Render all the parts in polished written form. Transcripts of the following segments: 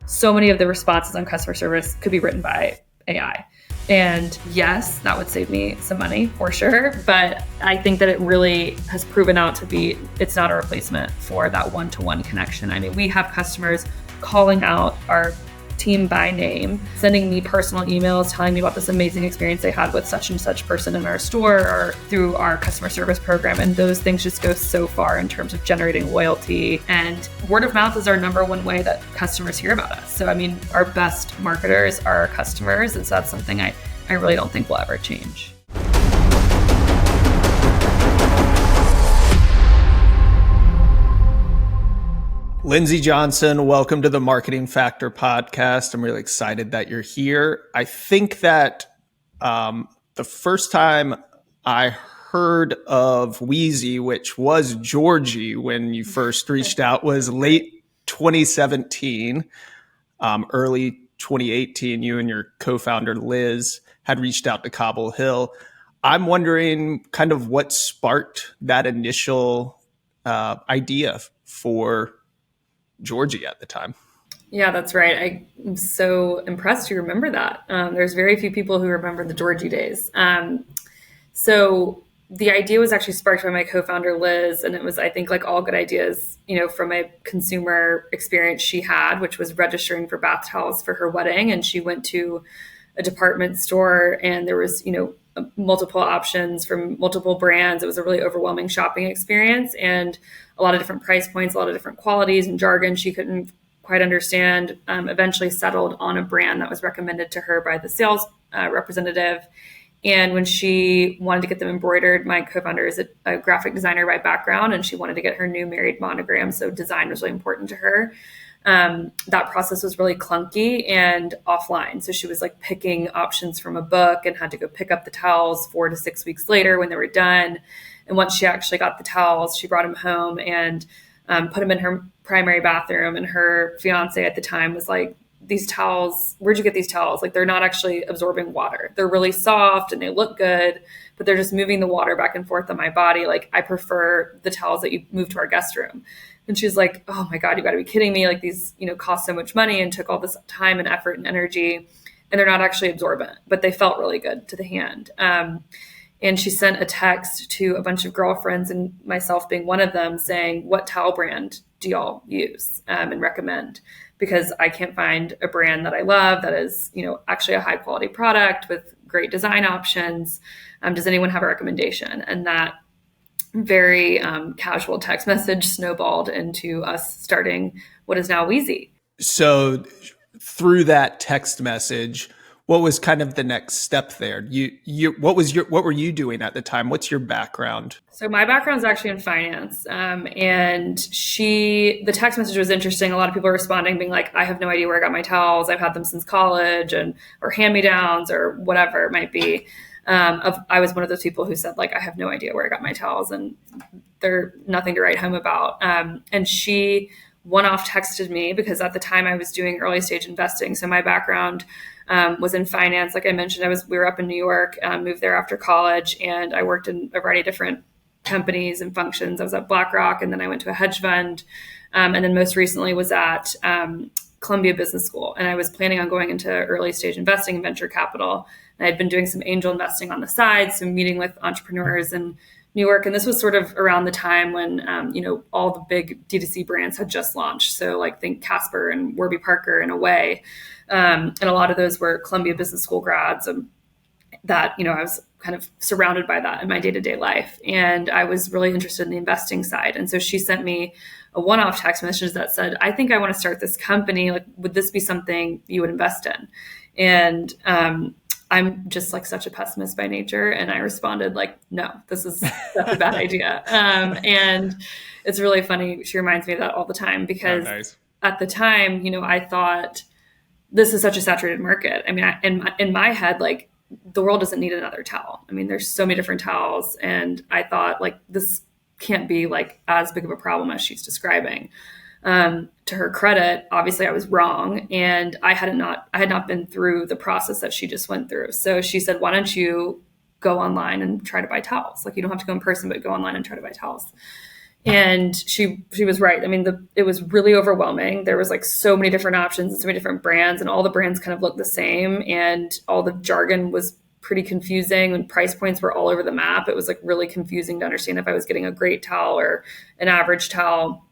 so many of the responses on customer service could be written by AI. And yes, that would save me some money for sure. But I think that it really has proven out to be, it's not a replacement for that one-to-one connection. I mean, we have customers calling out our team by name, sending me personal emails, telling me about this amazing experience they had with such and such person in our store or through our customer service program. And those things just go so far in terms of generating loyalty. And word of mouth is our number one way that customers hear about us. So, I mean, our best marketers are our customers. And so that's something I really don't think will ever change. Lindsey Johnson, welcome to the Marketing Factor podcast. I'm really excited that you're here. I think that the first time I heard of Weezie, which was Georgie when you first reached out, was late 2017, early 2018. You and your co-founder Liz had reached out to Cobble Hill. I'm wondering kind of what sparked that initial idea for Georgie at the time. Yeah, that's right. I'm so impressed you remember that. There's very few people who remember the Georgie days. So the idea was actually sparked by my co-founder Liz, and it was, I think, like all good ideas, from a consumer experience she had, which was registering for bath towels for her wedding. And she went to a department store and there was, multiple options from multiple brands. It was a really overwhelming shopping experience and a lot of different price points, a lot of different qualities and jargon she couldn't quite understand. Eventually settled on a brand that was recommended to her by the sales representative. And when she wanted to get them embroidered, my co-founder is a graphic designer by background, and she wanted to get her new married monogram. So design was really important to her. That process was really clunky and offline. So she was like picking options from a book and had to go pick up the towels 4 to 6 weeks later when they were done. And once she actually got the towels, she brought them home and put them in her primary bathroom. And her fiance at the time was like, these towels, where'd you get these towels? Like, they're not actually absorbing water. They're really soft and they look good, but they're just moving the water back and forth on my body. Like, I prefer the towels that you move to our guest room. And she's like, oh my God, you gotta be kidding me. Like, these, cost so much money and took all this time and effort and energy, and they're not actually absorbent, but they felt really good to the hand. And she sent a text to a bunch of girlfriends, and myself being one of them, saying, what towel brand do y'all use and recommend? Because I can't find a brand that I love that is, actually a high quality product with great design options. Does anyone have a recommendation? And that very casual text message snowballed into us starting what is now Weezie. So through that text message, what was kind of the next step there? What were you doing at the time? What's your background? So my background is actually in finance. And the text message was interesting. A lot of people are responding being like, I have no idea where I got my towels. I've had them since college or hand-me-downs or whatever it might be. I was one of those people who said, like, I have no idea where I got my towels and they're nothing to write home about. And she one-off texted me because at the time I was doing early stage investing. So my background was in finance. Like I mentioned, we were up in New York, moved there after college, and I worked in a variety of different companies and functions. I was at BlackRock, and then I went to a hedge fund. And then most recently was at Columbia Business School. And I was planning on going into early stage investing and venture capital. And I had been doing some angel investing on the side, so meeting with entrepreneurs in New York. And this was sort of around the time when, all the big D2C brands had just launched. So like think Casper and Warby Parker and Away. And a lot of those were Columbia Business School grads. And that, I was kind of surrounded by that in my day-to-day life. And I was really interested in the investing side. And so she sent me a one-off text message that said, I think I want to start this company. Like, would this be something you would invest in? And I'm just like such a pessimist by nature. And I responded like, no, that's a bad idea. And it's really funny. She reminds me of that all the time because at the time, I thought this is such a saturated market. I mean, in my head, like, the world doesn't need another towel. I mean, there's so many different towels. And I thought like, this can't be like as big of a problem as she's describing. To her credit, obviously I was wrong. And I had not been through the process that she just went through. So she said, why don't you go online and try to buy towels? Like, you don't have to go in person, but go online and try to buy towels. And she was right. I mean, it was really overwhelming. There was like so many different options and so many different brands, and all the brands kind of looked the same, and all the jargon was pretty confusing, and price points were all over the map. It was like really confusing to understand if I was getting a great towel or an average towel.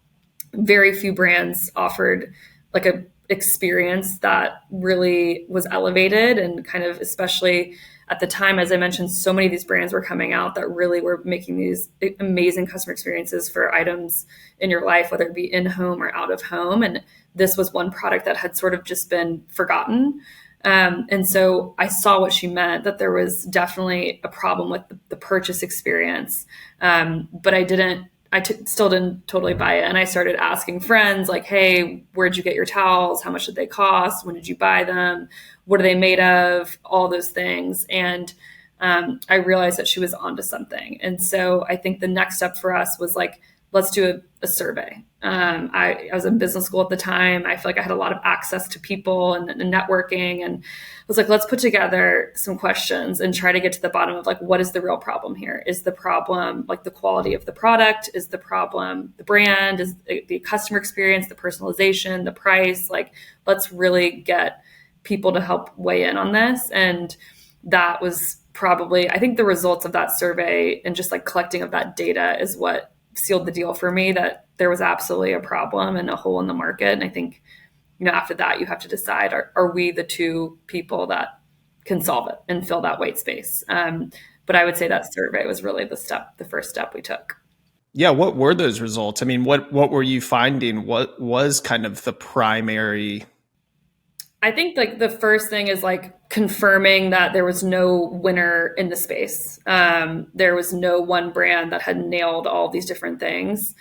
Very few brands offered like a experience that really was elevated, and kind of, especially at the time, as I mentioned, so many of these brands were coming out that really were making these amazing customer experiences for items in your life, whether it be in home or out of home. And this was one product that had sort of just been forgotten. And so I saw what she meant, that there was definitely a problem with the purchase experience. But still didn't totally buy it. And I started asking friends, like, hey, where'd you get your towels? How much did they cost? When did you buy them? What are they made of? All those things. And I realized that she was onto something. And so I think the next step for us was like, let's do a survey. I was in business school at the time. I feel like I had a lot of access to people and networking, and was like, let's put together some questions and try to get to the bottom of like, what is the real problem here? Is the problem like the quality of the product? Is the problem the brand? Is the customer experience, the personalization, the price? Like, let's really get people to help weigh in on this. And that was probably, I think the results of that survey and just like collecting of that data is what sealed the deal for me, that there was absolutely a problem and a hole in the market. And I think, after that, you have to decide, are we the two people that can solve it and fill that white space? But I would say that survey was really the first step we took. Yeah, what were those results? I mean, what were you finding? What was kind of the primary? I think like the first thing is like confirming that there was no winner in the space. There was no one brand that had nailed all these different things.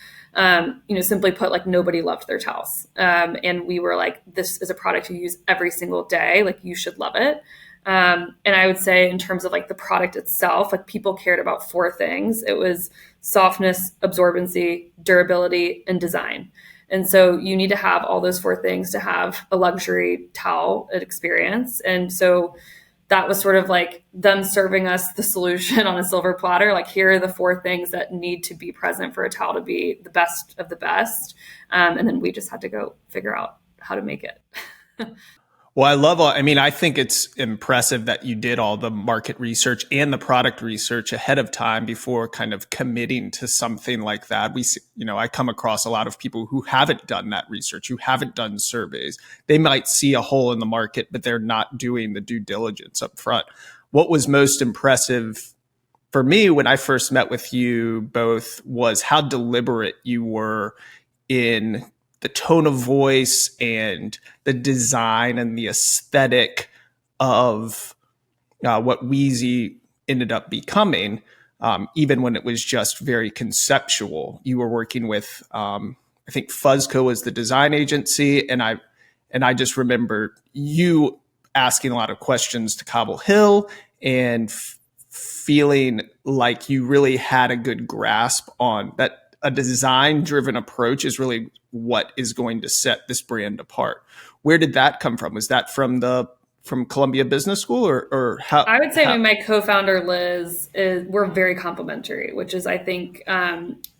Simply put, like nobody loved their towels. And we were like, this is a product you use every single day. Like you should love it. And I would say in terms of like the product itself, like people cared about four things. It was softness, absorbency, durability, and design. And so you need to have all those four things to have a luxury towel experience. And so that was sort of like them serving us the solution on a silver platter. Like, here are the four things that need to be present for a towel to be the best of the best. And then we just had to go figure out how to make it. Well, I think it's impressive that you did all the market research and the product research ahead of time before kind of committing to something like that. I come across a lot of people who haven't done that research, who haven't done surveys. They might see a hole in the market, but they're not doing the due diligence up front. What was most impressive for me when I first met with you both was how deliberate you were in the tone of voice and the design and the aesthetic of what Weezie ended up becoming, even when it was just very conceptual. You were working with, I think Fuzzco was the design agency, and I just remember you asking a lot of questions to Cobble Hill and feeling like you really had a good grasp on that. A design-driven approach is really what is going to set this brand apart. Where did that come from? Was that from Columbia Business School, or how? I would say my co-founder Liz we're very complementary, which is, I think,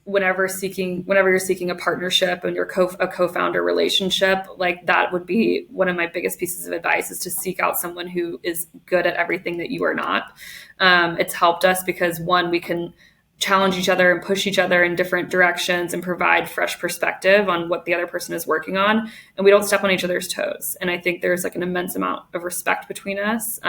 whenever you're seeking a partnership and a co-founder relationship, like that would be one of my biggest pieces of advice, is to seek out someone who is good at everything that you are not. It's helped us because, one, we can challenge each other and push each other in different directions and provide fresh perspective on what the other person is working on. And we don't step on each other's toes. And I think there's like an immense amount of respect between us.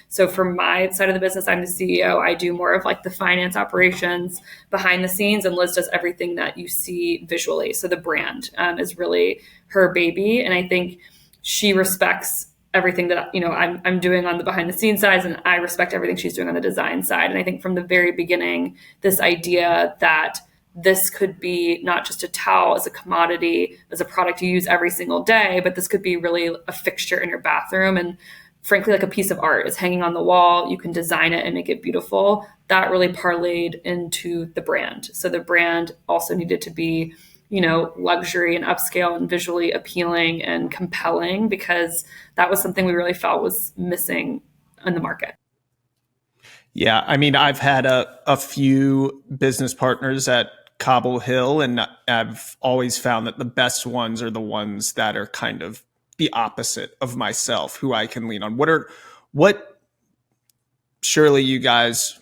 So from my side of the business, I'm the CEO. I do more of like the finance operations behind the scenes, and Liz does everything that you see visually. So the brand is really her baby. And I think she respects everything that I'm doing on the behind the scenes side, and I respect everything she's doing on the design side. And I think from the very beginning, this idea that this could be not just a towel as a commodity, as a product you use every single day, but this could be really a fixture in your bathroom, and frankly, like a piece of art is hanging on the wall. You can design it and make it beautiful. That really parlayed into the brand. So the brand also needed to be luxury and upscale and visually appealing and compelling, because that was something we really felt was missing in the market. Yeah. I mean, I've had a few business partners at Cobble Hill, and I've always found that the best ones are the ones that are kind of the opposite of myself, who I can lean on. What surely you guys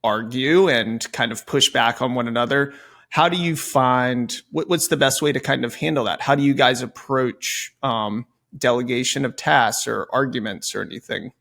argue and kind of push back on one another. How do you find what's the best way to kind of handle that? How do you guys approach delegation of tasks or arguments or anything?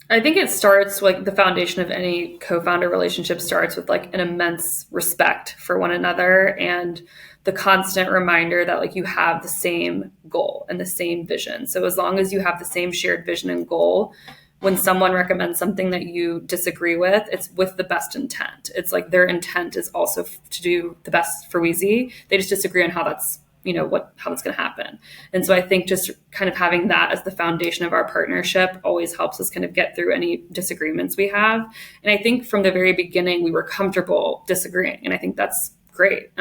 I think it starts like the foundation of any co-founder relationship starts with like an immense respect for one another and the constant reminder that like you have the same goal and the same vision. So as long as you have the same shared vision and goal, when someone recommends something that you disagree with, it's with the best intent. It's like their intent is also to do the best for Weezie. They just disagree on how that's how that's going to happen. And so I think just kind of having that as the foundation of our partnership always helps us kind of get through any disagreements we have. And I think from the very beginning, we were comfortable disagreeing. And I think that's great.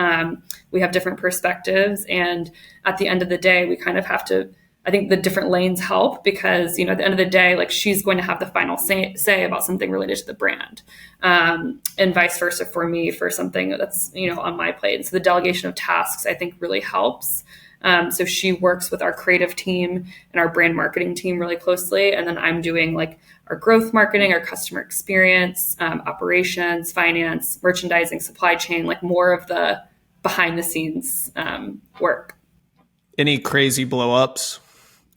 We have different perspectives. And at the end of the day, we kind of have to, I think the different lanes help because, at the end of the day, like she's going to have the final say about something related to the brand, and vice versa for me for something that's, on my plate. And so the delegation of tasks, I think really helps. So she works with our creative team and our brand marketing team really closely. And then I'm doing like our growth marketing, our customer experience, operations, finance, merchandising, supply chain, like more of the behind the scenes work. Any crazy blow ups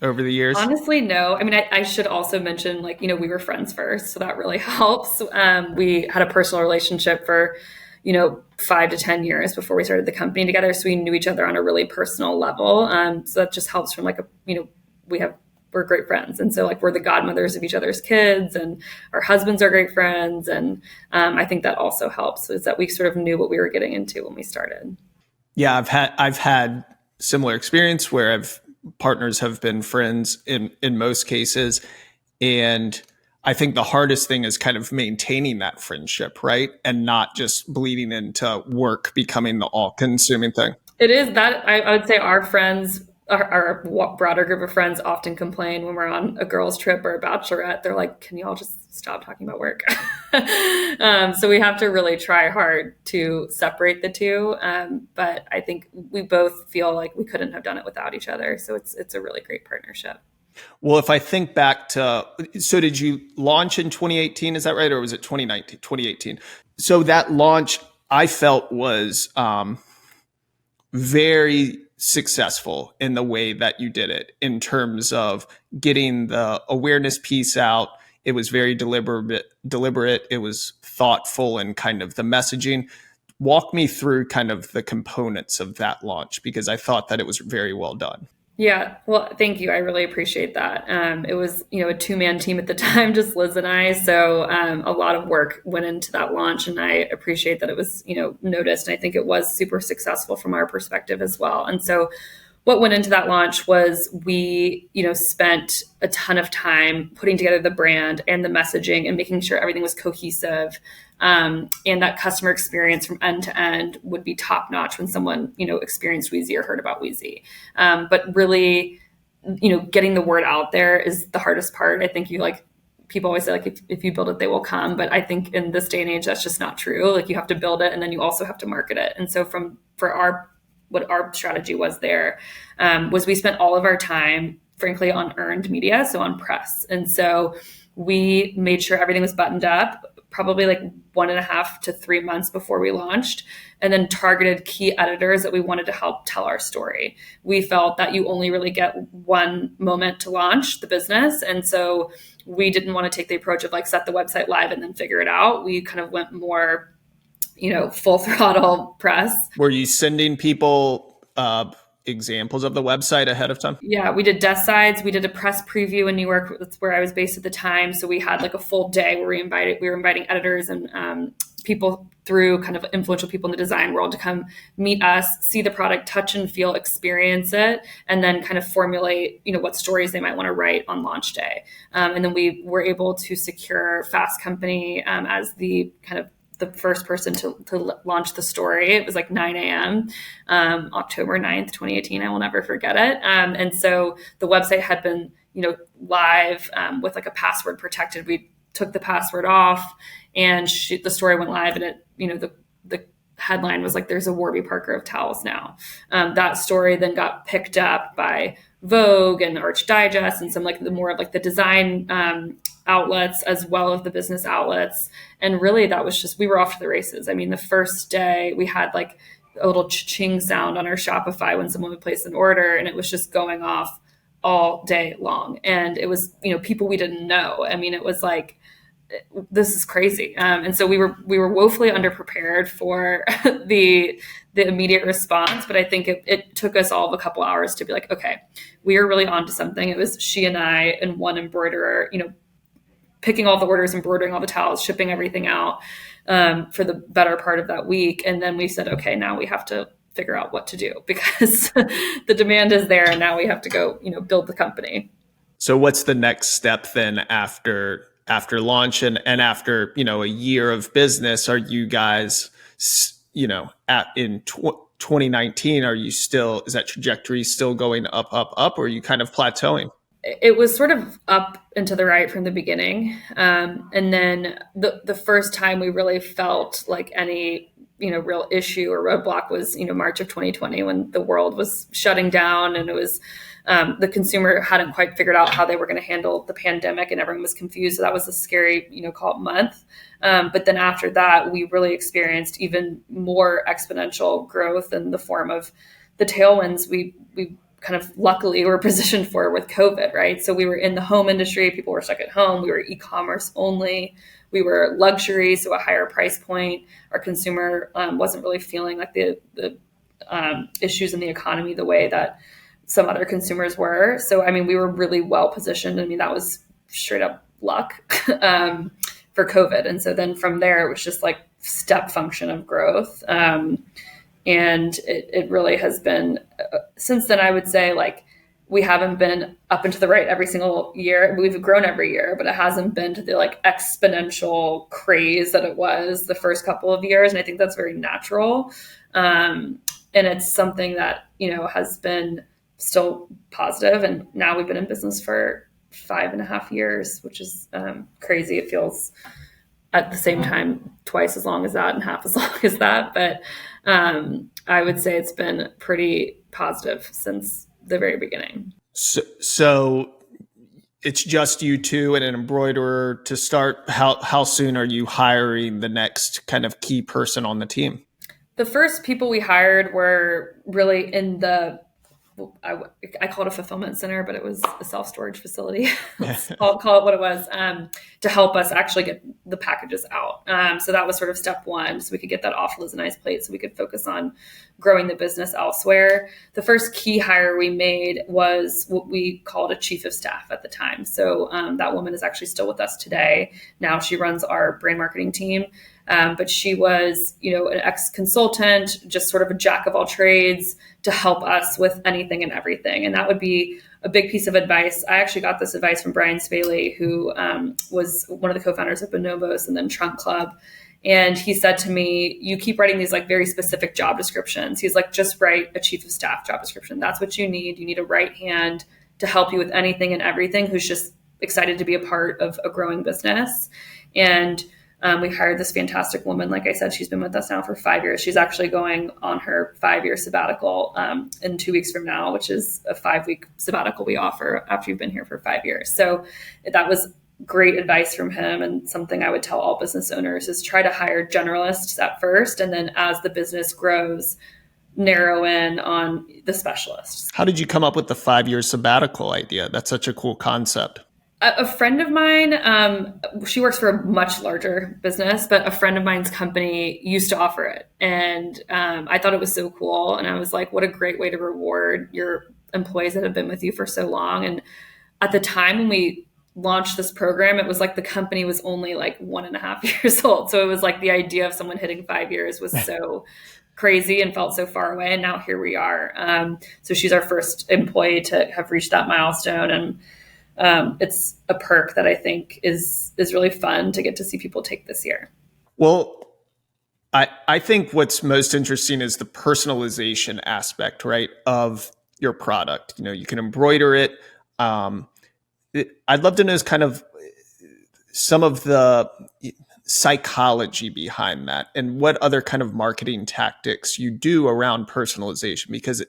over the years? Honestly, no. I mean, I should also mention, like, we were friends first, so that really helps. We had a personal relationship for, 5 to 10 years before we started the company together. So we knew each other on a really personal level. So that just helps from like we're great friends. And so like we're the godmothers of each other's kids and our husbands are great friends. And I think that also helps is that we sort of knew what we were getting into when we started. Yeah, I've had similar experience where partners have been friends in most cases. And I think the hardest thing is kind of maintaining that friendship, right? And not just bleeding into work becoming the all consuming thing. It is that I would say our friends, our broader group of friends often complain when we're on a girls' trip or a bachelorette. They're like, can you all just stop talking about work? So we have to really try hard to separate the two. But I think we both feel like we couldn't have done it without each other. So it's a really great partnership. Well, if I think back to, so did you launch in 2018? Is that right? Or was it 2019, 2018? So that launch I felt was very successful in the way that you did it in terms of getting the awareness piece out. It was very deliberate. It was thoughtful and kind of the messaging. Walk me through kind of the components of that launch because I thought that it was very well done. Yeah, well, thank you. I really appreciate that. It was, a two-man team at the time, just Liz and I. So a lot of work went into that launch, and I appreciate that it was, noticed. And I think it was super successful from our perspective as well. And so what went into that launch was we, spent a ton of time putting together the brand and the messaging and making sure everything was cohesive. And that customer experience from end to end would be top notch when someone, experienced Weezie or heard about Weezie. But really, getting the word out there is the hardest part. I think people always say like, if you build it, they will come. But I think in this day and age, that's just not true. Like you have to build it and then you also have to market it. And so what our strategy was there was we spent all of our time, frankly, on earned media, so on press. And so we made sure everything was buttoned up, probably like 1.5 to 3 months before we launched, and then targeted key editors that we wanted to help tell our story. We felt that you only really get one moment to launch the business. And so we didn't want to take the approach of like set the website live and then figure it out. We kind of went more full throttle press. Were you sending people examples of the website ahead of time? Yeah, we did desk sides. We did a press preview in New York. That's where I was based at the time. So we had like a full day where we were inviting editors and people through kind of influential people in the design world to come meet us, see the product, touch and feel, experience it, and then kind of formulate, what stories they might want to write on launch day. And then we were able to secure Fast Company as the kind of the first person to launch the story. It was like 9 a.m., October 9th, 2018. I will never forget it. And so the website had been, live with like a password protected. We took the password off and the story went live and it, the headline was like, there's a Warby Parker of towels now. That story then got picked up by Vogue and Arch Digest and some like the more of like the design outlets as well as the business outlets. And really that was just, we were off to the races. I mean, the first day we had like a little ching sound on our Shopify when someone would place an order, and it was just going off all day long. And it was, people we didn't know. I mean, it was like, this is crazy. And so we were woefully underprepared for the immediate response. But I think it took us all of a couple hours to be like, okay, we are really onto something. It was she and I and one embroiderer, picking all the orders, embroidering all the towels, shipping everything out for the better part of that week. And then we said, okay, now we have to figure out what to do because the demand is there, and now we have to go, build the company. So what's the next step then after launch and after, a year of business? Are you guys, in 2019, are you still, is that trajectory still going up, or are you kind of plateauing? It was sort of up and to the right from the beginning. And then the first time we really felt like any, real issue or roadblock was, March of 2020, when the world was shutting down, and it was, the consumer hadn't quite figured out how they were going to handle the pandemic, and everyone was confused. So that was a scary, call it month. But then after that, we really experienced even more exponential growth in the form of the tailwinds we kind of luckily were positioned for with COVID, right? So we were in the home industry, people were stuck at home, we were e-commerce only, we were luxury, so a higher price point. Our consumer wasn't really feeling like the issues in the economy the way that some other consumers were. So, I mean, we were really well positioned. I mean, that was straight up luck for COVID. And so then from there, it was just like step function of growth. And it really has been, since then, I would say, like, we haven't been up and to the right every single year. We've grown every year, but it hasn't been to the like exponential craze that it was the first couple of years. And I think that's very natural. And it's something that, has been still positive. And now we've been in business for 5.5 years, which is crazy. It feels at the same time twice as long as that and half as long as that. But I would say it's been pretty positive since the very beginning. So it's just you two and an embroiderer to start. How soon are you hiring the next kind of key person on the team? The first people we hired were really in I call it a fulfillment center, but it was a self-storage facility. Call it what it was, to help us actually get the packages out. So that was sort of step one. So we could get that off Liz and I's plate so we could focus on growing the business elsewhere. The first key hire we made was what we called a chief of staff at the time. So that woman is actually still with us today. Now she runs our brand marketing team. But she was, an ex-consultant, just sort of a jack of all trades to help us with anything and everything. And that would be a big piece of advice. I actually got this advice from Brian Spaley, who was one of the co-founders of Bonobos and then Trunk Club. And he said to me, you keep writing these like very specific job descriptions. He's like, just write a chief of staff job description. That's what you need. You need a right hand to help you with anything and everything, who's just excited to be a part of a growing business. And we hired this fantastic woman. Like I said, she's been with us now for 5 years. She's actually going on her 5-year sabbatical in 2 weeks from now, which is a 5-week sabbatical we offer after you've been here for 5 years. So that was great advice from him, and something I would tell all business owners is try to hire generalists at first, and then as the business grows, narrow in on the specialists. How did you come up with the 5-year sabbatical idea? That's such a cool concept. A friend of mine, she works for a much larger business, but a friend of mine's company used to offer it. And I thought it was so cool. And I was like, what a great way to reward your employees that have been with you for so long. And at the time when we launched this program, it was like the company was only like 1.5 years old. So it was like the idea of someone hitting 5 years was so crazy and felt so far away. And now here we are. So she's our first employee to have reached that milestone. And it's a perk that I think is really fun to get to see people take this year. Well, I think what's most interesting is the personalization aspect, right, of your product. You can embroider it. I'd love to know is kind of some of the psychology behind that and what other kind of marketing tactics you do around personalization, because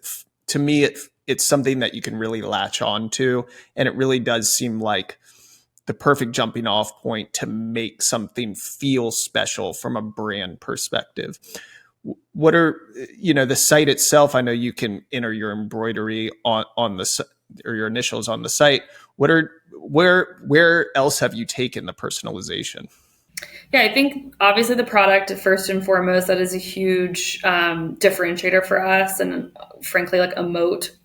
to me it's something that you can really latch on to, and it really does seem like the perfect jumping off point to make something feel special from a brand perspective. What are, the site itself? I know you can enter your embroidery on the, or your initials on the site. Where else have you taken the personalization? Yeah, I think obviously the product, first and foremost, that is a huge differentiator for us, and frankly, like a moat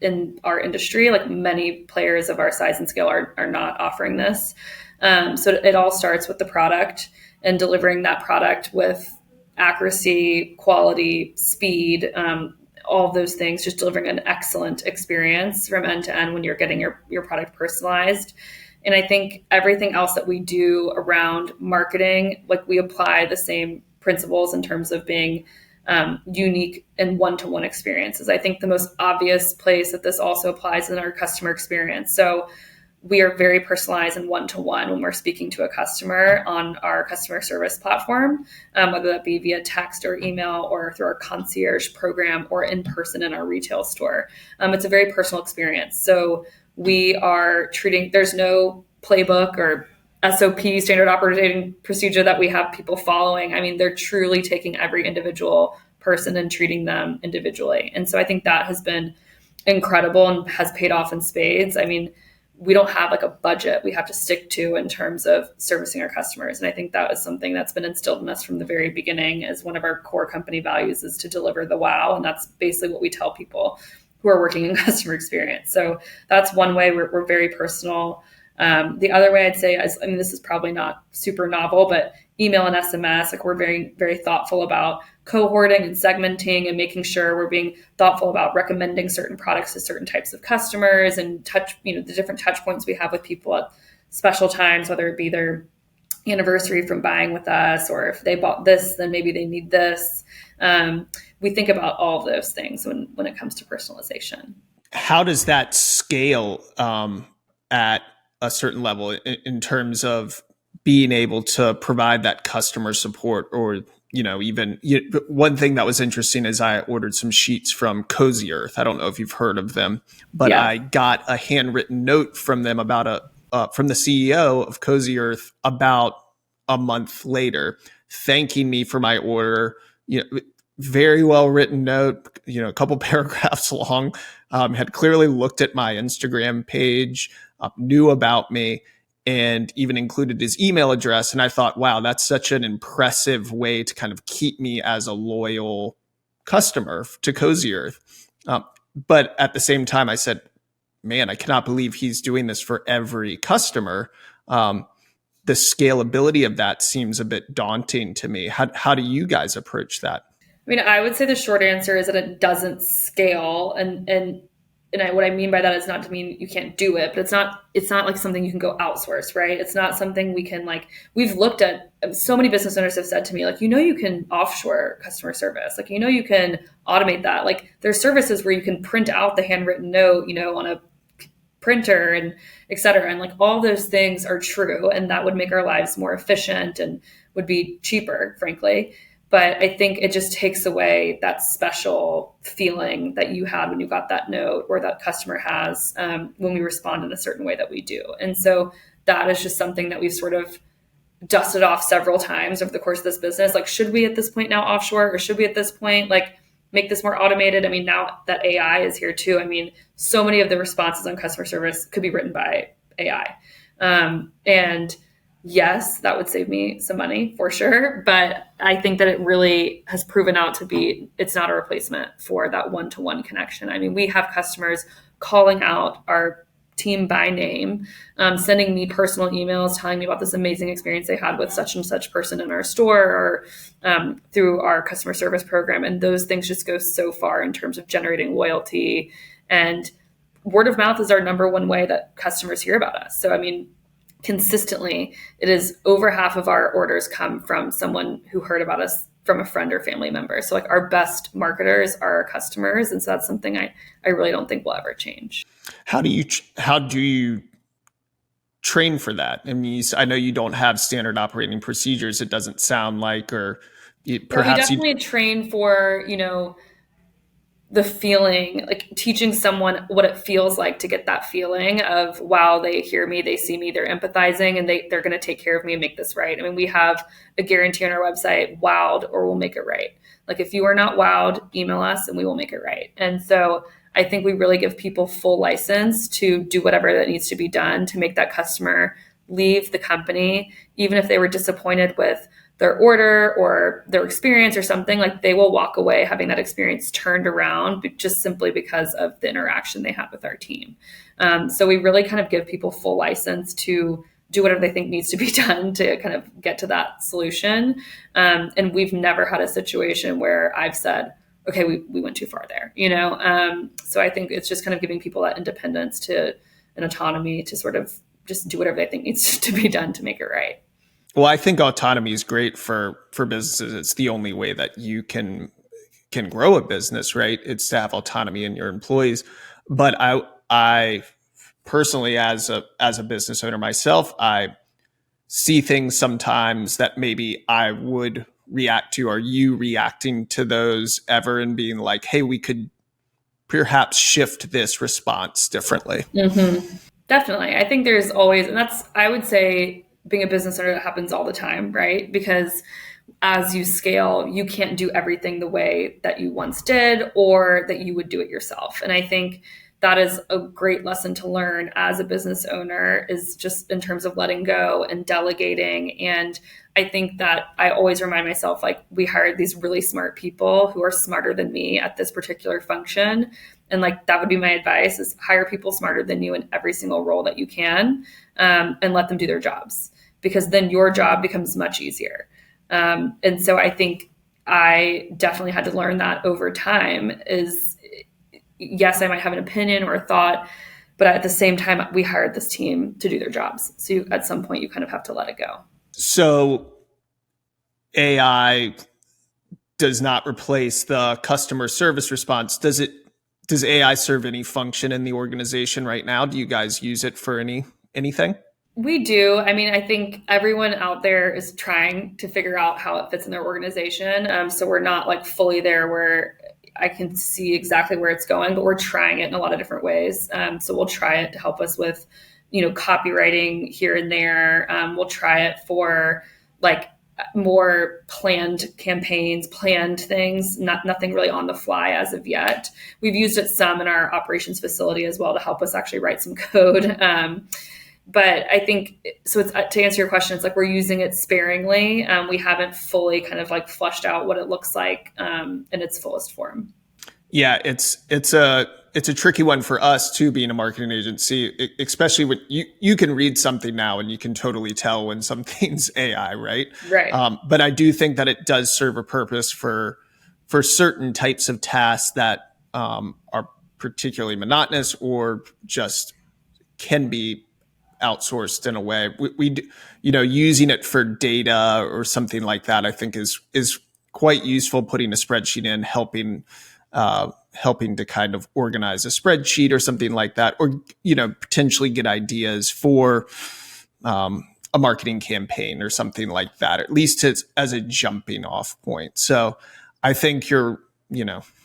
in our industry. Like many players of our size and scale are not offering this. So it all starts with the product and delivering that product with accuracy, quality, speed, all of those things, just delivering an excellent experience from end to end when you're getting your product personalized. And I think everything else that we do around marketing, like we apply the same principles in terms of being unique and one-to-one experiences. I think the most obvious place that this also applies is in our customer experience. So we are very personalized and one-to-one when we're speaking to a customer on our customer service platform, whether that be via text or email or through our concierge program or in person in our retail store. It's a very personal experience. So we are treating, there's no playbook or SOP, standard operating procedure, that we have people following. I mean, they're truly taking every individual person and treating them individually. And so I think that has been incredible and has paid off in spades. I mean, we don't have like a budget we have to stick to in terms of servicing our customers. And I think that is something that's been instilled in us from the very beginning as one of our core company values, is to deliver the wow. And that's basically what we tell people who are working in customer experience. So that's one way we're very personal. The other way I'd say is, I mean, this is probably not super novel, but email and SMS, like we're very, very thoughtful about cohorting and segmenting and making sure we're being thoughtful about recommending certain products to certain types of customers and the different touch points we have with people at special times, whether it be their anniversary from buying with us, or if they bought this, then maybe they need this. We think about all of those things when it comes to personalization. How does that scale at a certain level in terms of being able to provide that customer support? Or one thing that was interesting is I ordered some sheets from Cozy Earth. I don't know if you've heard of them, but Yeah. I got a handwritten note from them from the CEO of Cozy Earth about a month later, thanking me for my order. Very well written note, a couple paragraphs long. Had clearly looked at my Instagram page, knew about me, and even included his email address. And I thought, wow, that's such an impressive way to kind of keep me as a loyal customer to Cozy Earth. But at the same time, I said, man, I cannot believe he's doing this for every customer. The scalability of that seems a bit daunting to me. How do you guys approach that? I mean, I would say the short answer is that it doesn't scale, what I mean by that is not to mean you can't do it, but it's not like something you can go outsource, right? It's not something we can we've looked at. So many business owners have said to me, you can offshore customer service, you can automate that. There's services where you can print out the handwritten note, on a printer and et cetera. And all those things are true, and that would make our lives more efficient and would be cheaper, frankly. But I think it just takes away that special feeling that you had when you got that note, or that customer has when we respond in a certain way that we do. And so that is just something that we've sort of dusted off several times over the course of this business. Should we at this point now offshore, or should we at this point make this more automated? I mean, now that AI is here too, I mean, so many of the responses on customer service could be written by AI. And yes, that would save me some money for sure. But I think that it really has proven out to be, it's not a replacement for that one-to-one connection. I mean, we have customers calling out our team by name, sending me personal emails, telling me about this amazing experience they had with such and such person in our store, or through our customer service program. And those things just go so far in terms of generating loyalty. And word of mouth is our number one way that customers hear about us. So, I mean, consistently, it is over half of our orders come from someone who heard about us from a friend or family member. So our best marketers are our customers. And so that's something I really don't think will ever change. How do you train for that? I mean, I know you don't have standard operating procedures. It doesn't sound like, or Yeah, we perhaps you. definitely train for, the feeling, like teaching someone what it feels like to get that feeling of, wow, they hear me, they see me, they're empathizing, and they're going to take care of me and make this right. I mean, we have a guarantee on our website, wowed or we'll make it right. Like if you are not wowed, email us and we will make it right. And so I think we really give people full license to do whatever that needs to be done to make that customer leave the company, even if they were disappointed with their order or their experience or something, like they will walk away having that experience turned around just simply because of the interaction they had with our team. So we really kind of give people full license to do whatever they think needs to be done to kind of get to that solution. And we've never had a situation where I've said, okay, we went too far there, So I think it's just kind of giving people that independence to and autonomy to sort of just do whatever they think needs to be done to make it right. Well, I think autonomy is great for businesses. It's the only way that you can grow a business, right? It's to have autonomy in your employees. But I personally, as a business owner myself, I see things sometimes that maybe I would react to. Are you reacting to those ever and being like, hey, we could perhaps shift this response differently? Mm-hmm. Definitely. I think there's always, and I would say, being a business owner, that happens all the time, right? Because as you scale, you can't do everything the way that you once did or that you would do it yourself. And I think that is a great lesson to learn as a business owner, is just in terms of letting go and delegating. And I think that I always remind myself, like, we hired these really smart people who are smarter than me at this particular function. And like, that would be my advice, is hire people smarter than you in every single role that you can, and let them do their jobs, because then your job becomes much easier. And so I think I definitely had to learn that over time. Is, yes, I might have an opinion or a thought, but at the same time, we hired this team to do their jobs. So at some point, you kind of have to let it go. So AI does not replace the customer service response. Does AI serve any function in the organization right now? Do you guys use it for anything? We do. I mean, I think everyone out there is trying to figure out how it fits in their organization. So we're not like fully there where I can see exactly where it's going, but we're trying it in a lot of different ways. So we'll try it to help us with, copywriting here and there. We'll try it for like more planned campaigns, planned things, nothing really on the fly as of yet. We've used it some in our operations facility as well to help us actually write some code. But I think, so it's, to answer your question, it's like we're using it sparingly. We haven't fully kind of like fleshed out what it looks like in its fullest form. Yeah, it's a tricky one for us too, being a marketing agency, especially when you can read something now and you can totally tell when something's AI, right? Right. But I do think that it does serve a purpose for certain types of tasks that are particularly monotonous or just can be outsourced in a way. Using it for data or something like that, I think is quite useful. Putting a spreadsheet in, helping to kind of organize a spreadsheet or something like that, or potentially get ideas for a marketing campaign or something like that, at least as a jumping off point. So I think you're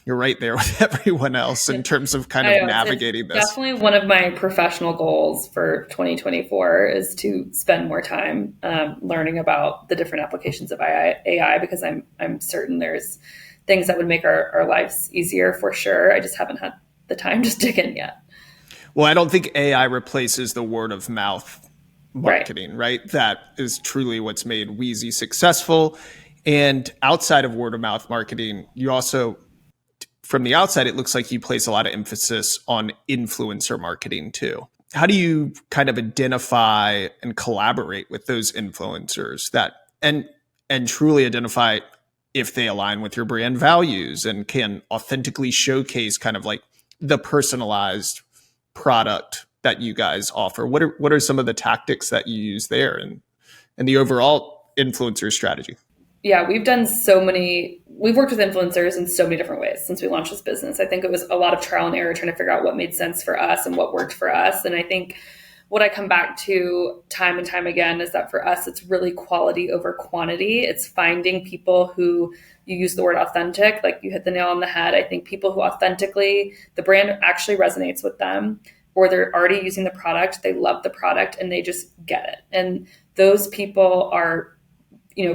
right there with everyone else in terms of kind of navigating this. Definitely one of my professional goals for 2024 is to spend more time learning about the different applications of AI, because I'm certain there's things that would make our lives easier for sure. I just haven't had the time to dig in yet. Well, I don't think AI replaces the word of mouth marketing, right? That is truly what's made Weezie successful. And outside of word of mouth marketing, you also, from the outside, it looks like you place a lot of emphasis on influencer marketing too. How do you kind of identify and collaborate with those influencers that and truly identify if they align with your brand values and can authentically showcase kind of like the personalized product that you guys offer? What are some of the tactics that you use there and the overall influencer strategy? Yeah, we've worked with influencers in so many different ways since we launched this business. I think it was a lot of trial and error trying to figure out what made sense for us and what worked for us. And I think what I come back to time and time again is that for us, it's really quality over quantity. It's finding people who, you use the word authentic, like you hit the nail on the head. I think people who authentically, the brand actually resonates with them, or they're already using the product, they love the product, and they just get it. And those people are,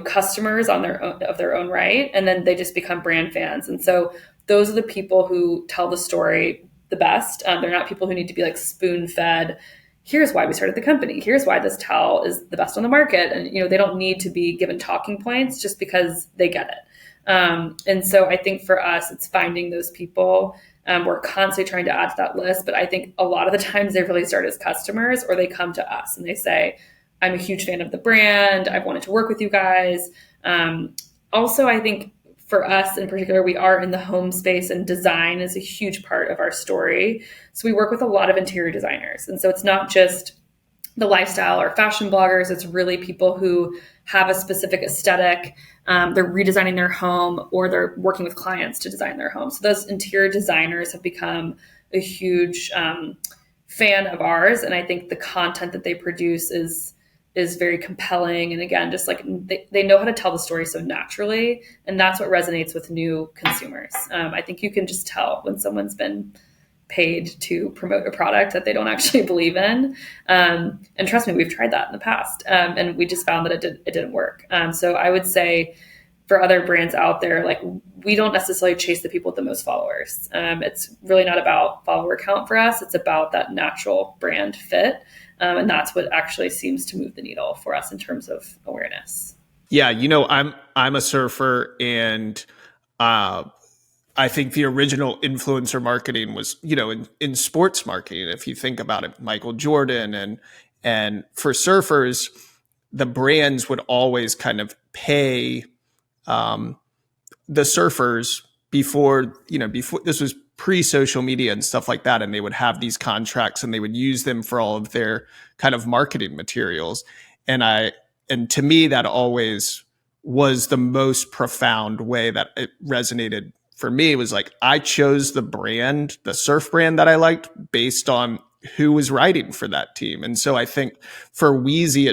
customers on their own, of their own right, and then they just become brand fans. And so those are the people who tell the story the best. They're not people who need to be like spoon fed. Here's why we started the company. Here's why this towel is the best on the market. And they don't need to be given talking points just because they get it. And so I think for us, it's finding those people. We're constantly trying to add to that list, but I think a lot of the times they really start as customers, or they come to us and they say, I'm a huge fan of the brand. I've wanted to work with you guys. Also, I think for us in particular, we are in the home space, and design is a huge part of our story. So we work with a lot of interior designers. And so it's not just the lifestyle or fashion bloggers. It's really people who have a specific aesthetic. They're redesigning their home, or they're working with clients to design their home. So those interior designers have become a huge fan of ours. And I think the content that they produce is very compelling. And again, just like they know how to tell the story so naturally. And that's what resonates with new consumers. I think you can just tell when someone's been paid to promote a product that they don't actually believe in. And trust me, we've tried that in the past. And we just found that it didn't work. So I would say for other brands out there, like, we don't necessarily chase the people with the most followers. It's really not about follower count for us. It's about that natural brand fit. And that's what actually seems to move the needle for us in terms of awareness. Yeah, I'm a surfer, and I think the original influencer marketing was, in sports marketing. If you think about it, Michael Jordan, and for surfers, the brands would always kind of pay the surfers before this was pre-social media and stuff like that, and they would have these contracts and they would use them for all of their kind of marketing materials. And to me, that always was the most profound way that it resonated for me. It was like, I chose the surf brand that I liked based on who was writing for that team. And so I think for Weezie,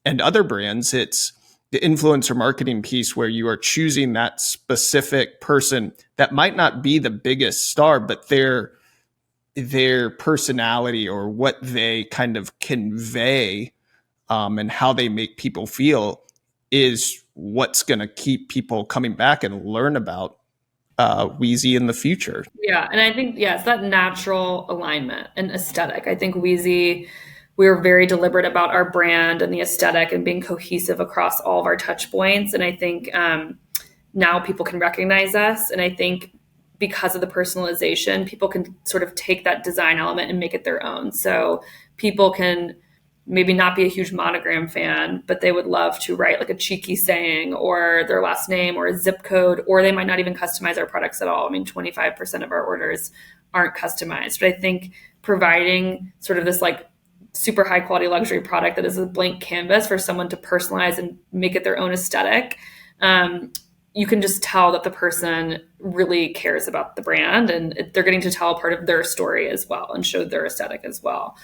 and other brands, it's the influencer marketing piece where you are choosing that specific person that might not be the biggest star, but their personality, or what they kind of convey, and how they make people feel, is what's going to keep people coming back and learn about Weezie in the future. Yeah. And I think, it's that natural alignment and aesthetic. I think Weezie, we were very deliberate about our brand and the aesthetic and being cohesive across all of our touch points. And I think now people can recognize us. And I think because of the personalization, people can sort of take that design element and make it their own. So people can maybe not be a huge monogram fan, but they would love to write like a cheeky saying, or their last name, or a zip code, or they might not even customize our products at all. I mean, 25% of our orders aren't customized. But I think providing sort of this like super high quality luxury product that is a blank canvas for someone to personalize and make it their own aesthetic, you can just tell that the person really cares about the brand, and they're getting to tell part of their story as well and show their aesthetic as well,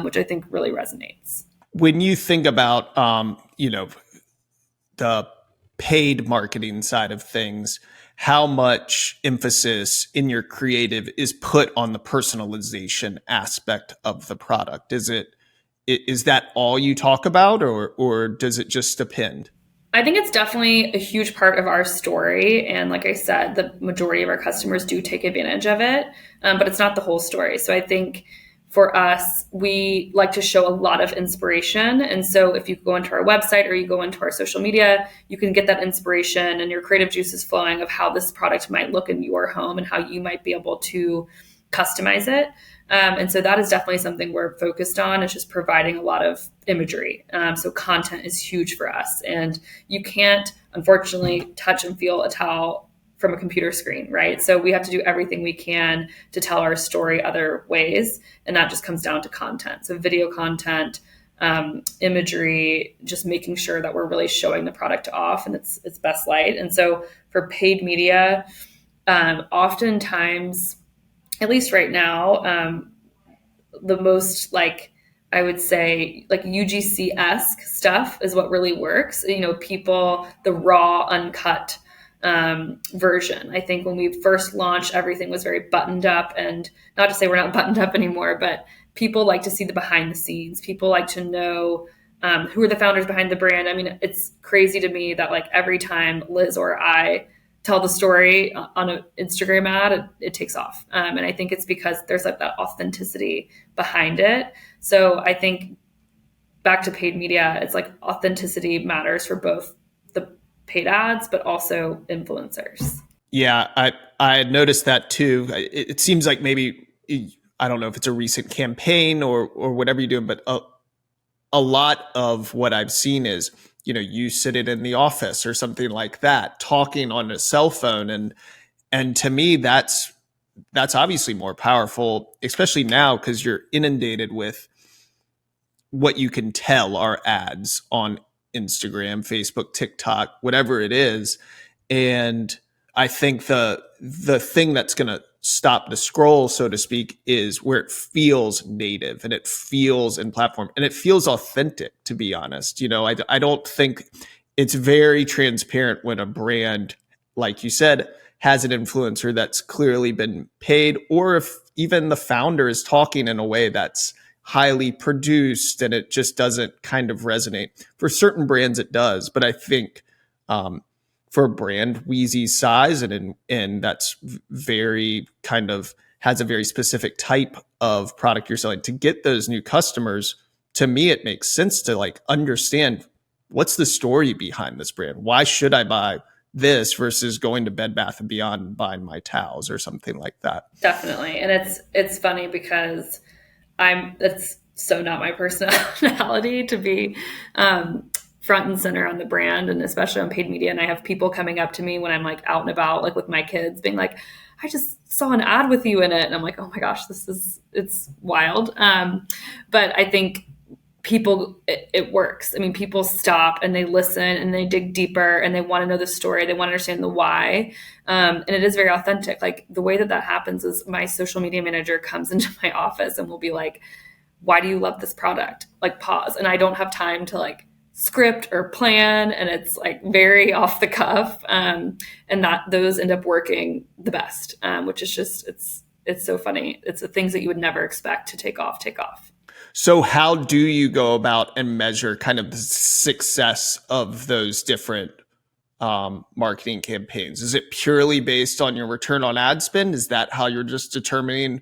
which I think really resonates. When you think about, the paid marketing side of things, how much emphasis in your creative is put on the personalization aspect of the product? Is that all you talk about, or does it just depend? I think it's definitely a huge part of our story. And like I said, the majority of our customers do take advantage of it, but it's not the whole story. So I think for us, we like to show a lot of inspiration. And so if you go into our website or you go into our social media, you can get that inspiration and your creative juices flowing of how this product might look in your home and how you might be able to customize it. And so that is definitely something we're focused on. It's just providing a lot of imagery. So content is huge for us. And you can't, unfortunately, touch and feel a towel from a computer screen, right? So we have to do everything we can to tell our story other ways. And that just comes down to content. So video content, imagery, just making sure that we're really showing the product off in its best light. And so for paid media, oftentimes, at least right now, the most like I would say like UGC-esque stuff is what really works. People, the raw, uncut version. I think when we first launched, everything was very buttoned up, and not to say we're not buttoned up anymore, but people like to see the behind the scenes. People like to know who are the founders behind the brand. I mean, it's crazy to me that like every time Liz or I tell the story on an Instagram ad, it takes off. And I think it's because there's like that authenticity behind it. So I think back to paid media, it's like authenticity matters for both the paid ads, but also influencers. Yeah, I had noticed that too. It seems like maybe, I don't know if it's a recent campaign or whatever you're doing, but a lot of what I've seen is, you sit it in the office or something like that, talking on a cell phone. And to me, that's obviously more powerful, especially now because you're inundated with what you can tell are ads on Instagram, Facebook, TikTok, whatever it is. And I think the thing that's going to stop the scroll, so to speak, is where it feels native and it feels in platform and it feels authentic, to be honest. I don't think it's very transparent when a brand, like you said, has an influencer that's clearly been paid, or if even the founder is talking in a way that's highly produced and it just doesn't kind of resonate. For certain brands, it does. But I think for a brand Weezie's size and that's very kind of has a very specific type of product you're selling, to get those new customers, to me, it makes sense to like understand what's the story behind this brand. Why should I buy this versus going to Bed Bath & Beyond and buying my towels or something like that? Definitely. And it's funny because that's so not my personality to be front and center on the brand, and especially on paid media. And I have people coming up to me when I'm like out and about, like with my kids, being like, I just saw an ad with you in it. And I'm like, oh my gosh, it's wild. But I think it works. I mean, people stop and they listen and they dig deeper and they want to know the story. They want to understand the why. And it is very authentic. Like the way that happens is my social media manager comes into my office and will be like, why do you love this product? Like pause. And I don't have time to like script or plan. And it's like very off the cuff. And that those end up working the best, which is just, it's so funny. It's the things that you would never expect to take off. So how do you go about and measure kind of the success of those different marketing campaigns? Is it purely based on your return on ad spend? Is that how you're just determining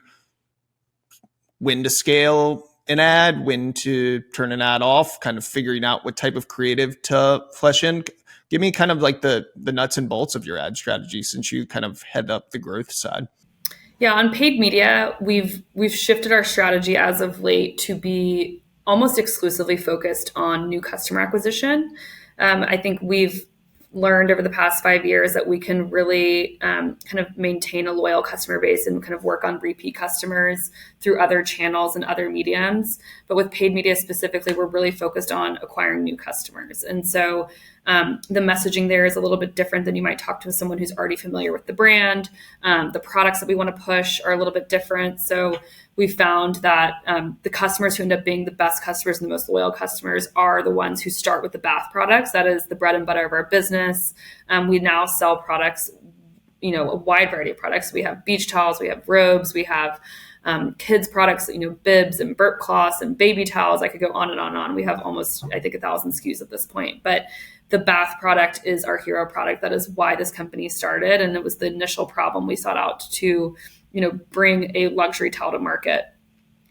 when to scale an ad, when to turn an ad off, kind of figuring out what type of creative to flesh in? Give me kind of like the nuts and bolts of your ad strategy, since you kind of head up the growth side. Yeah, on paid media, we've shifted our strategy as of late to be almost exclusively focused on new customer acquisition. I think we've learned over the past 5 years that we can really kind of maintain a loyal customer base and kind of work on repeat customers through other channels and other mediums. But with paid media specifically, we're really focused on acquiring new customers. And so the messaging there is a little bit different than you might talk to someone who's already familiar with the brand. The products that we want to push are a little bit different. So we found that the customers who end up being the best customers and the most loyal customers are the ones who start with the bath products. That is the bread and butter of our business. We now sell products, a wide variety of products. We have beach towels, we have robes, we have kids products, bibs and burp cloths and baby towels. I could go on and on and on. We have almost, I think, 1,000 SKUs at this point. But the bath product is our hero product. That is why this company started. And it was the initial problem we sought out to, bring a luxury towel to market.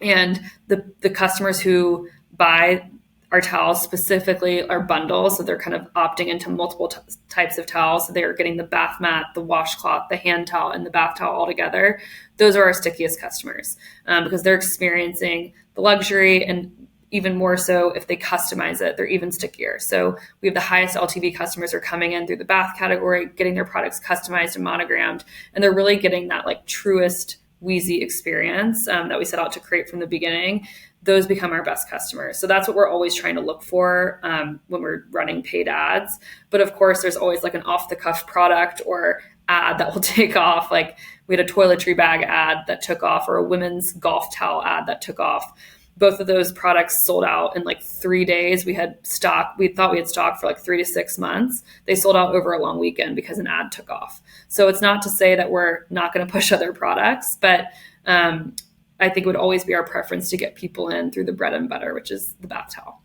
And the customers who buy our towels specifically are bundles. So they're kind of opting into multiple types of towels. So they're getting the bath mat, the washcloth, the hand towel, and the bath towel all together. Those are our stickiest customers because they're experiencing the luxury, and even more so if they customize it, they're even stickier. So we have the highest LTV customers are coming in through the bath category, getting their products customized and monogrammed, and they're really getting that like truest Weezie experience that we set out to create from the beginning. Those become our best customers. So that's what we're always trying to look for when we're running paid ads. But of course, there's always like an off-the-cuff product or ad that will take off. Like we had a toiletry bag ad that took off, or a women's golf towel ad that took off. both of those products sold out in like 3 days. We had stock. We thought we had stock for like 3 to 6 months. They sold out over a long weekend because an ad took off. So it's not to say that we're not going to push other products, but I think it would always be our preference to get people in through the bread and butter, which is the bath towel.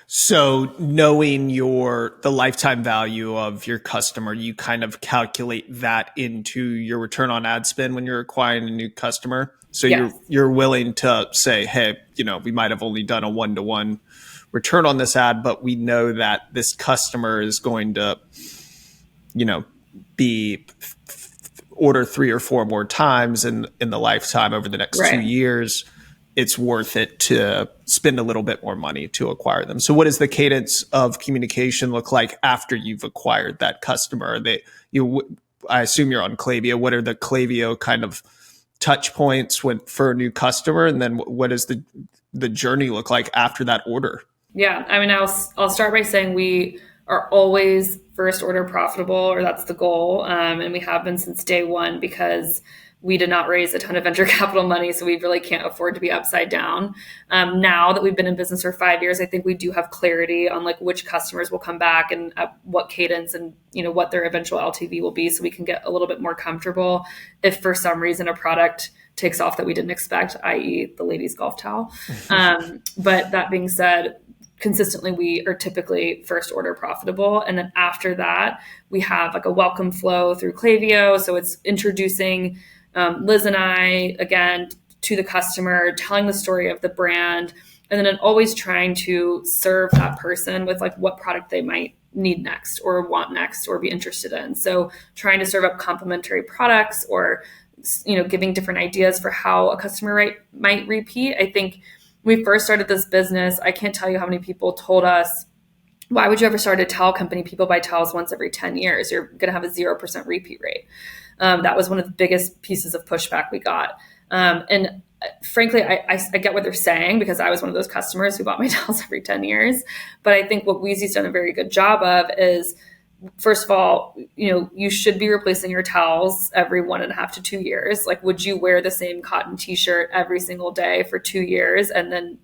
So knowing the lifetime value of your customer, you kind of calculate that into your return on ad spend when you're acquiring a new customer. So Yes. you're willing to say, hey, we might have only done a 1-to-1 return on this ad, but we know that this customer is going to, be order 3 or 4 more times in the lifetime over the next Right. 2 years. It's worth it to spend a little bit more money to acquire them. So what does the cadence of communication look like after you've acquired that customer? I assume you're on Klaviyo. What are the Klaviyo kind of touch points for a new customer? And then what does the journey look like after that order? Yeah. I mean, I'll start by saying we are always first order profitable, or that's the goal. And we have been since day one because we did not raise a ton of venture capital money, so we really can't afford to be upside down. Now that we've been in business for 5 years, I think we do have clarity on like which customers will come back and at what cadence and what their eventual LTV will be, so we can get a little bit more comfortable if for some reason a product takes off that we didn't expect, i.e. the ladies' golf towel. But that being said, consistently we are typically first order profitable. And then after that, we have like a welcome flow through Klaviyo. So it's introducing Liz and I, again, to the customer, telling the story of the brand, and then always trying to serve that person with like what product they might need next or want next or be interested in. So trying to serve up complementary products or, giving different ideas for how a customer might repeat. I think when we first started this business, I can't tell you how many people told us, why would you ever start a towel company? People buy towels once every 10 years. You're going to have a 0% repeat rate. That was one of the biggest pieces of pushback we got. And frankly, I get what they're saying because I was one of those customers who bought my towels every 10 years. But I think what Weezie's done a very good job of is, first of all, you should be replacing your towels every 1.5 to 2 years. Like, would you wear the same cotton t-shirt every single day for 2 years and then,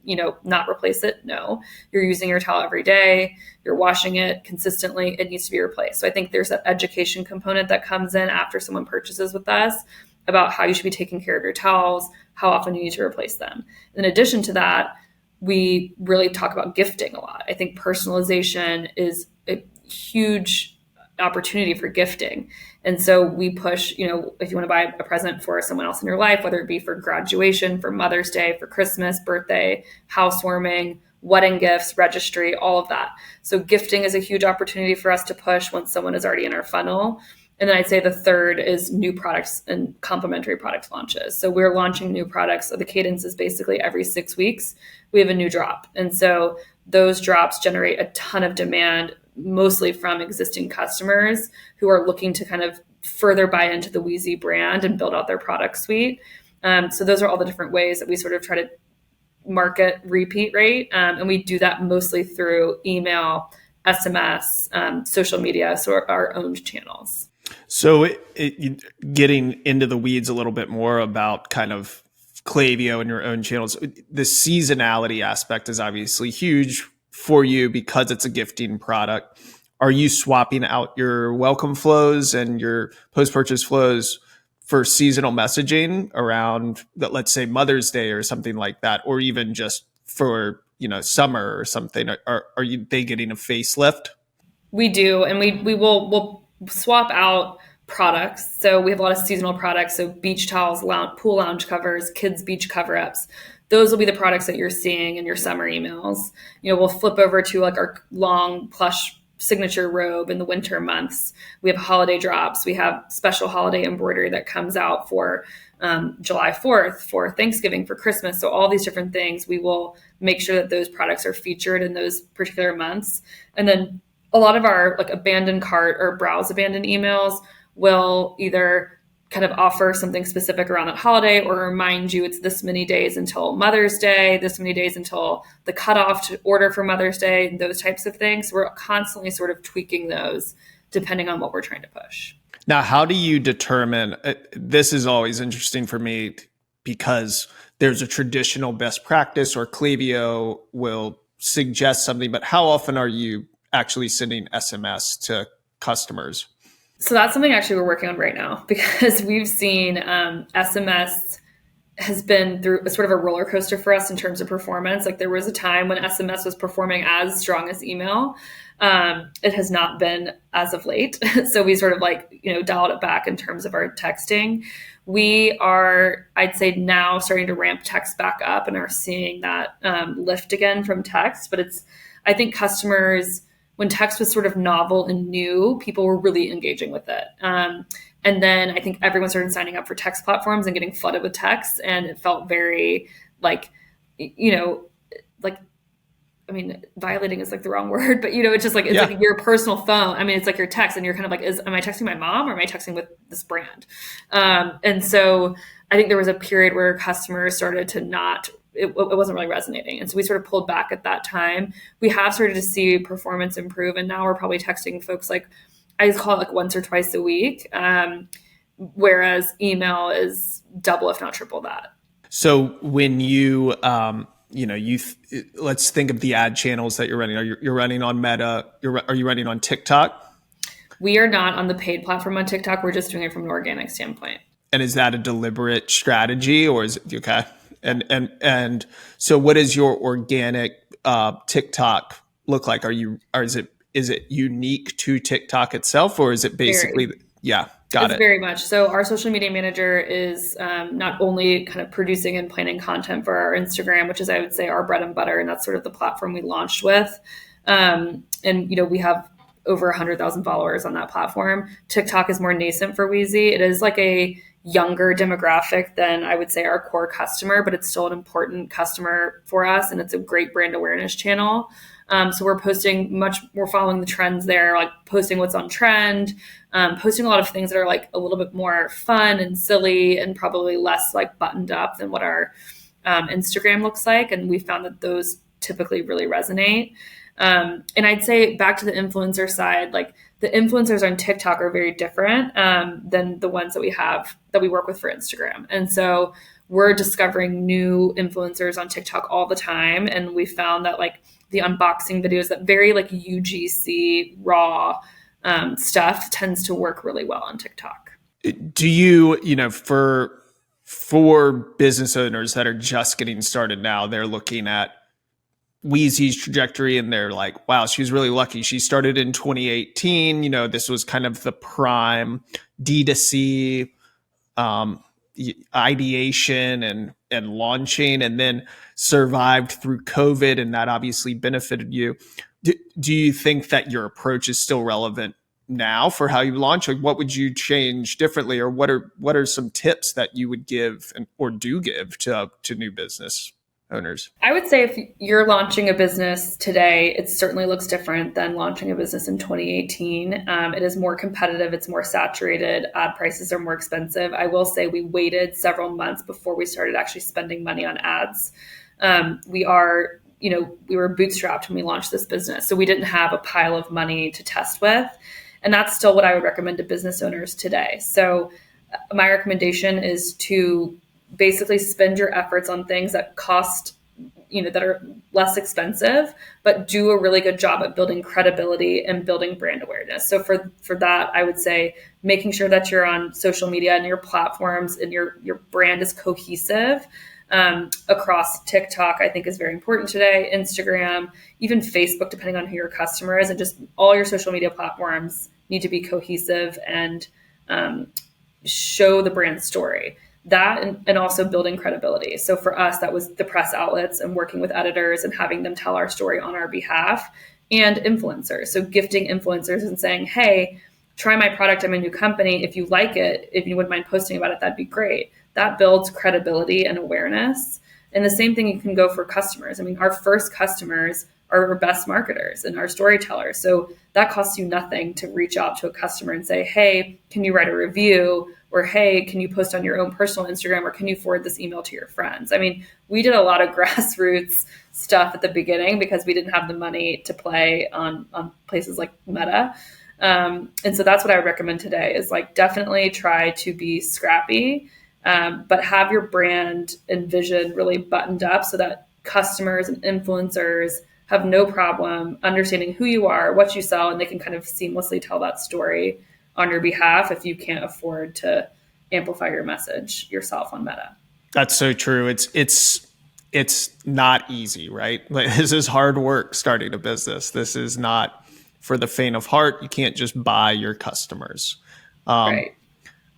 not replace it? No, you're using your towel every day. You're washing it consistently. It needs to be replaced. So I think there's that education component that comes in after someone purchases with us about how you should be taking care of your towels, how often you need to replace them. In addition to that, we really talk about gifting a lot. I think personalization is a huge opportunity for gifting. And so we push, if you want to buy a present for someone else in your life, whether it be for graduation, for Mother's Day, for Christmas, birthday, housewarming, wedding gifts, registry, all of that. So gifting is a huge opportunity for us to push once someone is already in our funnel. And then I'd say the third is new products and complementary product launches. So we're launching new products. So the cadence is basically every 6 weeks, we have a new drop. And so those drops generate a ton of demand, mostly from existing customers who are looking to kind of further buy into the Weezie brand and build out their product suite. So those are all the different ways that we sort of try to market repeat rate. And we do that mostly through email, SMS, social media, so our owned channels. So getting into the weeds a little bit more about kind of Klaviyo and your own channels, the seasonality aspect is obviously huge for you because it's a gifting product. Are you swapping out your welcome flows and your post-purchase flows for seasonal messaging around, let's say, Mother's Day or something like that, or even just for summer or something? They getting a facelift? We do, and we'll swap out products. So we have a lot of seasonal products. So beach towels, pool lounge covers, kids beach cover-ups. Those will be the products that you're seeing in your summer emails. We'll flip over to like our long plush signature robe in the winter months. We have holiday drops. We have special holiday embroidery that comes out for July 4th, for Thanksgiving, for Christmas. So all these different things, we will make sure that those products are featured in those particular months. And then a lot of our like abandoned cart or browse abandoned emails will either kind of offer something specific around that holiday or remind you it's this many days until Mother's Day, this many days until the cutoff to order for Mother's Day, and those types of things. We're constantly sort of tweaking those depending on what we're trying to push. Now, how do you determine, this is always interesting for me because there's a traditional best practice or Klaviyo will suggest something, but how often are you actually sending SMS to customers? So that's something actually we're working on right now because we've seen SMS has been through a sort of a roller coaster for us in terms of performance. Like there was a time when SMS was performing as strong as email. It has not been as of late. So we sort of dialed it back in terms of our texting. We are, I'd say now starting to ramp text back up and are seeing that lift again from text. But I think customers, when text was sort of novel and new, people were really engaging with it. And then I think everyone started signing up for text platforms and getting flooded with text. And it felt very like, I mean, violating is like the wrong word, but it's just like, it's like your personal phone. I mean, it's like your text and you're kind of like, am I texting my mom or am I texting with this brand? And so I think there was a period where customers started to it wasn't really resonating. And so we sort of pulled back at that time. We have started to see performance improve. And now we're probably texting folks I call it like once or twice a week. Whereas email is double, if not triple that. So when let's think of the ad channels that you're running. You're running on Meta. Are you running on TikTok? We are not on the paid platform on TikTok. We're just doing it from an organic standpoint. And is that a deliberate strategy, or is it okay? And so, what does your organic TikTok look like? Is it unique to TikTok itself, or is it basically Got it. Very much. So our social media manager is not only kind of producing and planning content for our Instagram, which is, I would say, our bread and butter, and that's sort of the platform we launched with. And we have over 100,000 followers on that platform. TikTok is more nascent for Weezie. It is like a younger demographic than I would say our core customer, but it's still an important customer for us, and it's a great brand awareness channel. So we're following the trends there, like posting what's on trend, posting a lot of things that are like a little bit more fun and silly and probably less like buttoned up than what our Instagram looks like. And we found that those typically really resonate. And I'd say back to the influencer side, like the influencers on TikTok are very different than the ones that we work with for Instagram. And so we're discovering new influencers on TikTok all the time. And we found that like the unboxing videos, that very like UGC raw stuff tends to work really well on TikTok. Do you, for business owners that are just getting started now, they're looking at Weezie's trajectory and they're like, wow, she was really lucky. She started in 2018. This was kind of the prime D2C ideation and launching, and then survived through COVID, and that obviously benefited you. Do you think that your approach is still relevant now for how you launch? Like, what would you change differently, or what are some tips that you would give or do give to new business owners? I would say if you're launching a business today, it certainly looks different than launching a business in 2018. It is more competitive. It's more saturated. Ad prices are more expensive. I will say we waited several months before we started actually spending money on ads. We were bootstrapped when we launched this business. So we didn't have a pile of money to test with. And that's still what I would recommend to business owners today. So my recommendation is to basically spend your efforts on things that cost, that are less expensive, but do a really good job at building credibility and building brand awareness. So for that, I would say making sure that you're on social media and your platforms and your brand is cohesive across TikTok, I think is very important today. Instagram, even Facebook, depending on who your customer is, and just all your social media platforms need to be cohesive and show the brand story. That and also building credibility. So for us, that was the press outlets and working with editors and having them tell our story on our behalf, and influencers. So gifting influencers and saying, hey, try my product. I'm a new company. If you like it, if you wouldn't mind posting about it, that'd be great. That builds credibility and awareness. And the same thing you can go for customers. I mean, our first customers are our best marketers and our storytellers. So that costs you nothing to reach out to a customer and say, hey, can you write a review? Or, hey, can you post on your own personal Instagram? Or can you forward this email to your friends? I mean, we did a lot of grassroots stuff at the beginning because we didn't have the money to play on places like Meta. And so that's what I would recommend today is like definitely try to be scrappy. but have your brand and vision really buttoned up so that customers and influencers have no problem understanding who you are, what you sell, and they can kind of seamlessly tell that story on your behalf if you can't afford to amplify your message yourself on Meta. That's so true. It's not easy, right? Like, this is hard work starting a business. This is not for the faint of heart. You can't just buy your customers. Right.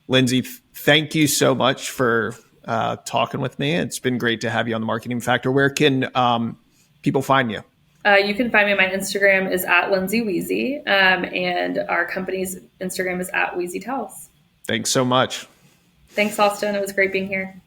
Lindsey, thank you so much for talking with me. It's been great to have you on the Marketing Factor. Where can people find you? You can find me. My Instagram is at Lindsey Weezie, and our company's Instagram is at Weezie Towels. Thanks so much. Thanks, Austin. It was great being here.